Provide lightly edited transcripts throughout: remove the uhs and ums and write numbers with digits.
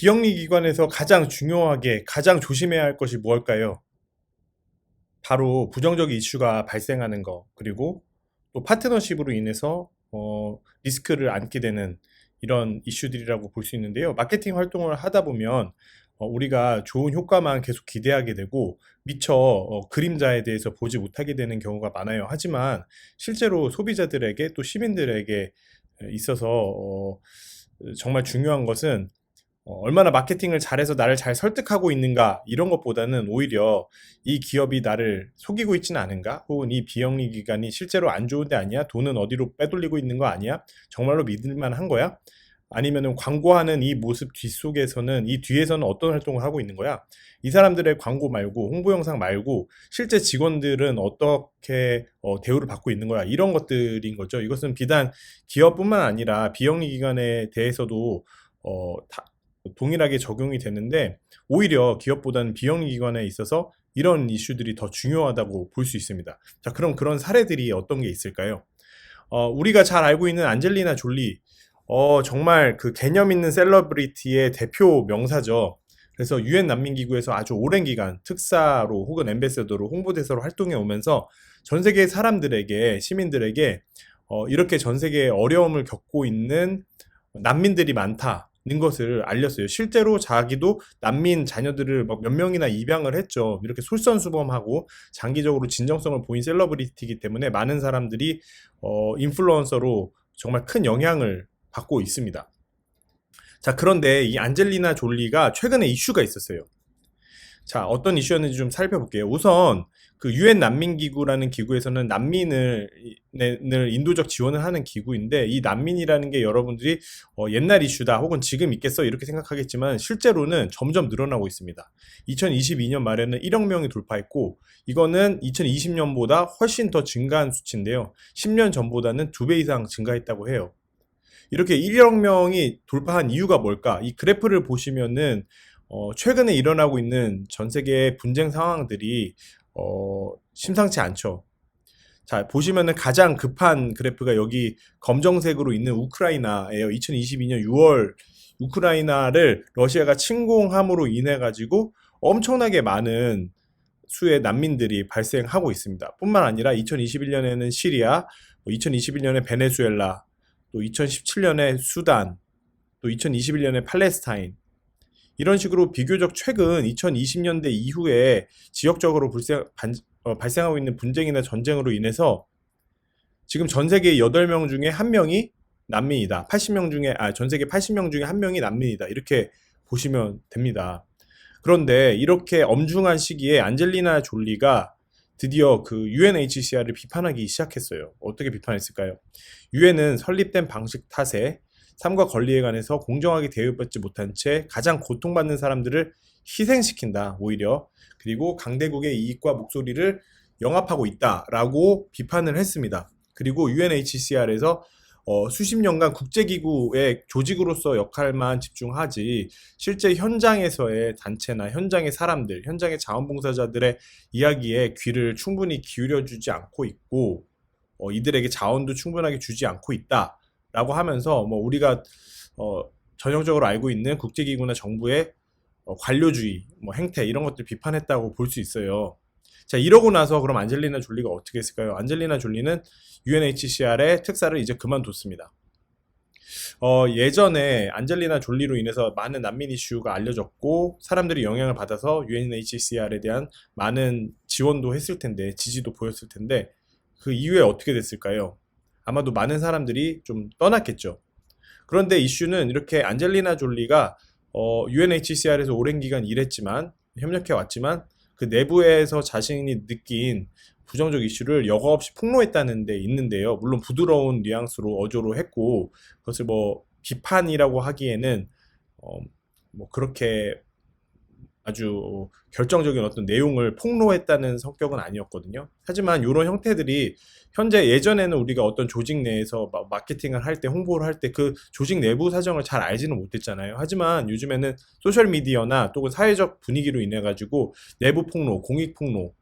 비영리 기관에서 가장 중요하게 가장 조심해야 할 것이 무엇일까요? 바로 부정적 이슈가 발생하는 거, 그리고 또 파트너십으로 인해서 리스크를 안게 되는 이런 이슈들이라고 볼 수 있는데요. 마케팅 활동을 하다 보면 우리가 좋은 효과만 계속 기대하게 되고 미처 그림자에 대해서 보지 못하게 되는 경우가 많아요. 하지만 실제로 소비자들에게 또 시민들에게 있어서 정말 중요한 것은 얼마나 마케팅을 잘해서 나를 잘 설득하고 있는가 이런 것보다는 오히려 이 기업이 나를 속이고 있지는 않은가, 혹은 이 비영리 기관이 실제로 안 좋은 데 아니야, 돈은 어디로 빼돌리고 있는 거 아니야, 정말로 믿을만 한 거야, 아니면은 광고하는 이 모습 뒷속에서는 이 뒤에서는 어떤 활동을 하고 있는 거야, 이 사람들의 광고 말고 홍보 영상 말고 실제 직원들은 어떻게 대우를 받고 있는 거야, 이런 것들인 거죠. 이것은 비단 기업뿐만 아니라 비영리 기관에 대해서도 동일하게 적용이 되는데, 오히려 기업보다는 비영리 기관에 있어서 이런 이슈들이 더 중요하다고 볼 수 있습니다. 자, 그럼 그런 사례들이 어떤 게 있을까요? 우리가 잘 알고 있는 안젤리나 졸리, 정말 그 개념 있는 셀러브리티의 대표 명사죠. 그래서 유엔 난민기구에서 아주 오랜 기간 특사로 혹은 엠베서더로 홍보대사로 활동해 오면서 전 세계 사람들에게, 시민들에게 이렇게 전 세계에 어려움을 겪고 있는 난민들이 많다는 것을 알렸어요. 실제로 자기도 난민 자녀들을 막 몇 명이나 입양을 했죠. 이렇게 솔선수범하고 장기적으로 진정성을 보인 셀러브리티이기 때문에 많은 사람들이 인플루언서로 정말 큰 영향을 받고 있습니다. 자, 그런데 이 안젤리나 졸리가 최근에 이슈가 있었어요. 자, 어떤 이슈였는지 좀 살펴볼게요. 우선 그 유엔 난민기구라는 기구에서는 난민을 인도적 지원을 하는 기구인데, 이 난민이라는 게 여러분들이 옛날 이슈다 혹은 지금 있겠어 이렇게 생각하겠지만 실제로는 점점 늘어나고 있습니다. 2022년 말에는 1억 명이 돌파했고, 이거는 2020년보다 훨씬 더 증가한 수치인데요. 10년 전보다는 2배 이상 증가했다고 해요. 이렇게 1억 명이 돌파한 이유가 뭘까? 이 그래프를 보시면은 최근에 일어나고 있는 전 세계의 분쟁 상황들이 심상치 않죠. 자, 보시면은 가장 급한 그래프가 여기 검정색으로 있는 우크라이나예요. 2022년 6월 우크라이나를 러시아가 침공함으로 인해 가지고 엄청나게 많은 수의 난민들이 발생하고 있습니다. 뿐만 아니라 2021년에는 시리아, 2021년에 베네수엘라, 또 2017년에 수단, 또 2021년에 팔레스타인, 이런 식으로 비교적 최근 2020년대 이후에 지역적으로 발생하고 있는 분쟁이나 전쟁으로 인해서 지금 전 세계 8명 중에 1명이 난민이다. 전 세계 80명 중에 1명이 난민이다. 이렇게 보시면 됩니다. 그런데 이렇게 엄중한 시기에 안젤리나 졸리가 드디어 그 UNHCR을 비판하기 시작했어요. 어떻게 비판했을까요? 유엔은 설립된 방식 탓에 삶과 권리에 관해서 공정하게 대우받지 못한 채 가장 고통받는 사람들을 희생시킨다, 오히려. 그리고 강대국의 이익과 목소리를 영합하고 있다라고 비판을 했습니다. 그리고 UNHCR에서 수십 년간 국제기구의 조직으로서 역할만 집중하지 실제 현장에서의 단체나 현장의 사람들, 현장의 자원봉사자들의 이야기에 귀를 충분히 기울여주지 않고 있고, 이들에게 자원도 충분하게 주지 않고 있다라고 하면서 우리가 전형적으로 알고 있는 국제기구나 정부의 관료주의 행태, 이런 것들 비판했다고 볼 수 있어요. 자, 이러고 나서 그럼 안젤리나 졸리가 어떻게 했을까요? 안젤리나 졸리는 UNHCR의 특사를 이제 그만뒀습니다. 예전에 안젤리나 졸리로 인해서 많은 난민 이슈가 알려졌고 사람들이 영향을 받아서 UNHCR에 대한 많은 지원도 했을 텐데, 지지도 보였을 텐데, 그 이후에 어떻게 됐을까요? 아마도 많은 사람들이 좀 떠났겠죠. 그런데 이슈는 이렇게 안젤리나 졸리가 UNHCR에서 오랜 기간 일했지만, 협력해 왔지만, 그 내부에서 자신이 느낀 부정적 이슈를 여과 없이 폭로했다는 데 있는데요. 물론 부드러운 뉘앙스로 어조로 했고, 그것을 비판이라고 하기에는 그렇게 아주 결정적인 어떤 내용을 폭로했다는 성격은 아니었거든요. 하지만 이런 형태들이 현재, 예전에는 우리가 어떤 조직 내에서 마케팅을 할 때, 홍보를 할 때 그 조직 내부 사정을 잘 알지는 못했잖아요. 하지만 요즘에는 소셜미디어나 또는 사회적 분위기로 인해 가지고 내부 폭로, 공익 폭로,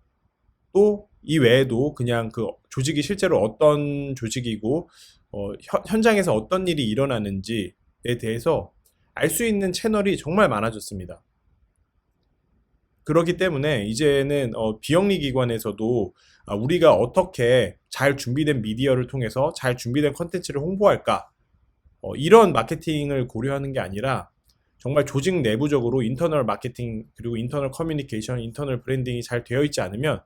또 이 외에도 그냥 그 조직이 실제로 어떤 조직이고 현장에서 어떤 일이 일어나는지에 대해서 알 수 있는 채널이 정말 많아졌습니다. 그렇기 때문에 이제는 비영리 기관에서도 우리가 어떻게 잘 준비된 미디어를 통해서 잘 준비된 컨텐츠를 홍보할까, 이런 마케팅을 고려하는 게 아니라 정말 조직 내부적으로 인터널 마케팅 그리고 인터널 커뮤니케이션, 인터널 브랜딩이 잘 되어 있지 않으면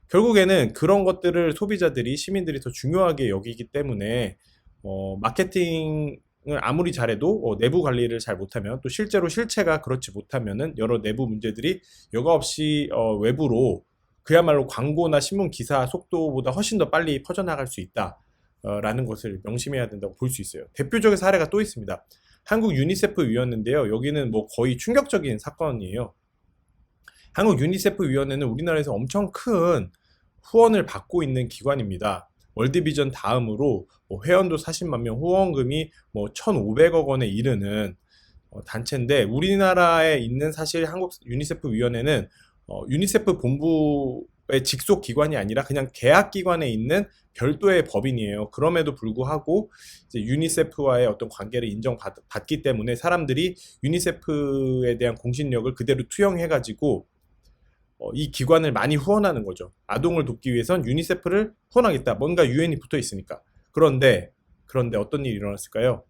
결국에는 그런 것들을 소비자들이, 시민들이 더 중요하게 여기기 때문에 마케팅을 아무리 잘해도 내부 관리를 잘 못하면, 또 실제로 실체가 그렇지 못하면은 여러 내부 문제들이 여과 없이 외부로 그야말로 광고나 신문 기사 속도보다 훨씬 더 빨리 퍼져나갈 수 있다 라는 것을 명심해야 된다고 볼 수 있어요. 대표적인 사례가 또 있습니다. 한국 유니세프 위원회인데요. 여기는 뭐 거의 충격적인 사건이에요. 한국 유니세프 위원회는 우리나라에서 엄청 큰 후원을 받고 있는 기관입니다. 월드비전 다음으로 회원도 40만 명, 후원금이 1,500억 원에 이르는 단체인데, 우리나라에 있는 사실 한국 유니세프 위원회는 유니세프 본부의 직속 기관이 아니라 그냥 계약 기관에 있는 별도의 법인이에요. 그럼에도 불구하고 이제 유니세프와의 어떤 관계를 인정받기 때문에 사람들이 유니세프에 대한 공신력을 그대로 투영해가지고 이 기관을 많이 후원하는 거죠. 아동을 돕기 위해선 유니세프를 후원하겠다. 뭔가 유엔이 붙어 있으니까. 그런데 어떤 일이 일어났을까요?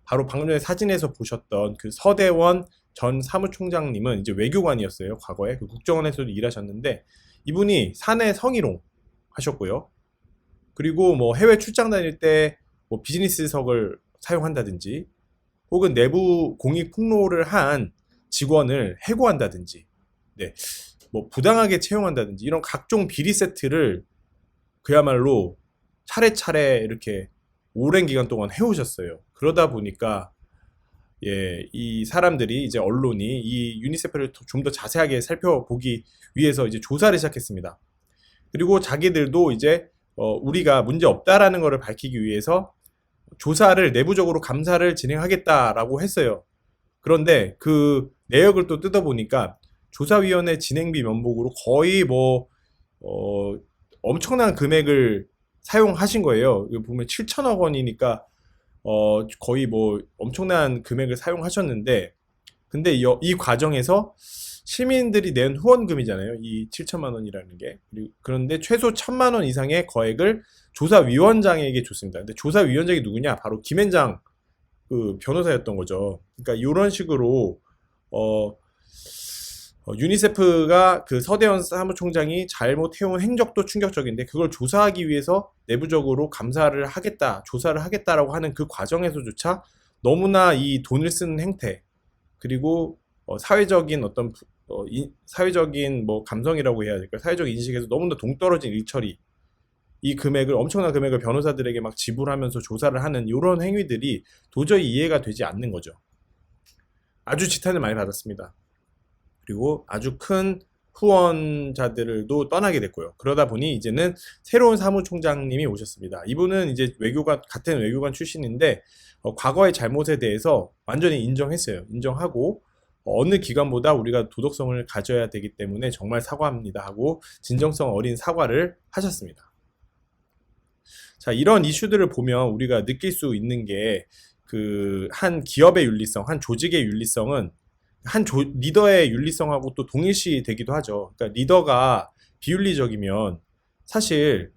바로 방금 전에 사진에서 보셨던 그 서대원 전 사무총장님은 이제 외교관이었어요. 과거에 그 국정원에서도 일하셨는데, 이분이 사내 성희롱 하셨고요. 그리고 뭐 해외 출장 다닐 때 뭐 비즈니스석을 사용한다든지, 혹은 내부 공익 폭로를 한 직원을 해고한다든지, 네, 뭐 부당하게 채용한다든지, 이런 각종 비리 세트를 그야말로 차례차례 이렇게 오랜 기간 동안 해오셨어요. 그러다 보니까 이 사람들이, 이제 언론이 이 유니세프를 좀 더 자세하게 살펴보기 위해서 이제 조사를 시작했습니다. 그리고 자기들도 이제 우리가 문제 없다라는 것을 밝히기 위해서 조사를, 내부적으로 감사를 진행하겠다라고 했어요. 그런데 그 내역을 또 뜯어보니까 조사위원회 진행비 면목으로 거의 엄청난 금액을 사용하신 거예요. 여기 보면 7천억 원이니까 거의 엄청난 금액을 사용하셨는데, 근데 이 과정에서 시민들이 낸 후원금이잖아요. 이 7천만 원이라는 게. 그런데 최소 1,000만 원 이상의 거액을 조사위원장에게 줬습니다. 근데 조사위원장이 누구냐? 바로 김앤장 그 변호사였던 거죠. 그러니까 이런 식으로 유니세프가 그 서대원 사무총장이 잘못해온 행적도 충격적인데, 그걸 조사하기 위해서 내부적으로 감사를 하겠다, 조사를 하겠다라고 하는 그 과정에서조차 너무나 이 돈을 쓰는 행태, 그리고 사회적인 어떤 사회적인 감성이라고 해야 될까, 사회적 인식에서 너무나 동떨어진 일처리, 이 엄청난 금액을 변호사들에게 막 지불하면서 조사를 하는 이런 행위들이 도저히 이해가 되지 않는 거죠. 아주 지탄을 많이 받았습니다. 그리고 아주 큰 후원자들도 떠나게 됐고요. 그러다 보니 이제는 새로운 사무총장님이 오셨습니다. 이분은 이제 같은 외교관 출신인데 과거의 잘못에 대해서 완전히 인정했어요. 인정하고 어느 기관보다 우리가 도덕성을 가져야 되기 때문에 정말 사과합니다 하고 진정성 어린 사과를 하셨습니다. 자, 이런 이슈들을 보면 우리가 느낄 수 있는 게, 한 기업의 윤리성, 한 조직의 윤리성은 리더의 윤리성하고 또 동일시 되기도 하죠. 그러니까 리더가 비윤리적이면 사실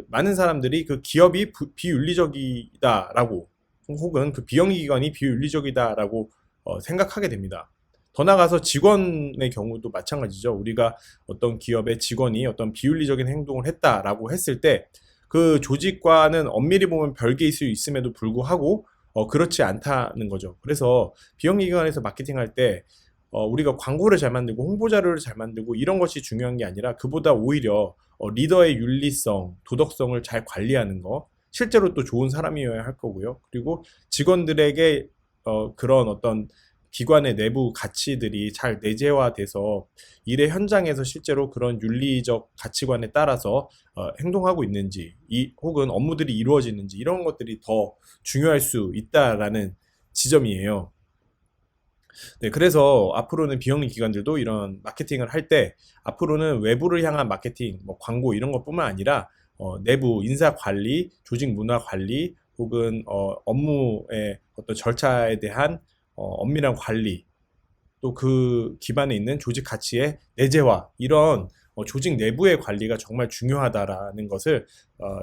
많은 사람들이 그 기업이 비윤리적이다라고, 혹은 그 비영리 기관이 비윤리적이다라고 생각하게 됩니다. 더 나아가서 직원의 경우도 마찬가지죠. 우리가 어떤 기업의 직원이 어떤 비윤리적인 행동을 했다라고 했을 때 그 조직과는 엄밀히 보면 별개일 수 있음에도 불구하고 그렇지 않다는 거죠. 그래서 비영리 기관에서 마케팅할 때 우리가 광고를 잘 만들고 홍보 자료를 잘 만들고 이런 것이 중요한 게 아니라, 그보다 오히려 리더의 윤리성, 도덕성을 잘 관리하는 거, 실제로 또 좋은 사람이어야 할 거고요. 그리고 직원들에게 그런 어떤 기관의 내부 가치들이 잘 내재화돼서 일의 현장에서 실제로 그런 윤리적 가치관에 따라서 행동하고 있는지, 혹은 업무들이 이루어지는지, 이런 것들이 더 중요할 수 있다라는 지점이에요. 네, 그래서 앞으로는 비영리 기관들도 이런 마케팅을 할 때 앞으로는 외부를 향한 마케팅, 광고 이런 것뿐만 아니라 내부 인사 관리, 조직 문화 관리, 혹은 업무의 어떤 절차에 대한 엄밀한 관리, 또 그 기반에 있는 조직 가치의 내재화, 이런 조직 내부의 관리가 정말 중요하다라는 것을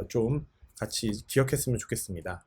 좀 같이 기억했으면 좋겠습니다.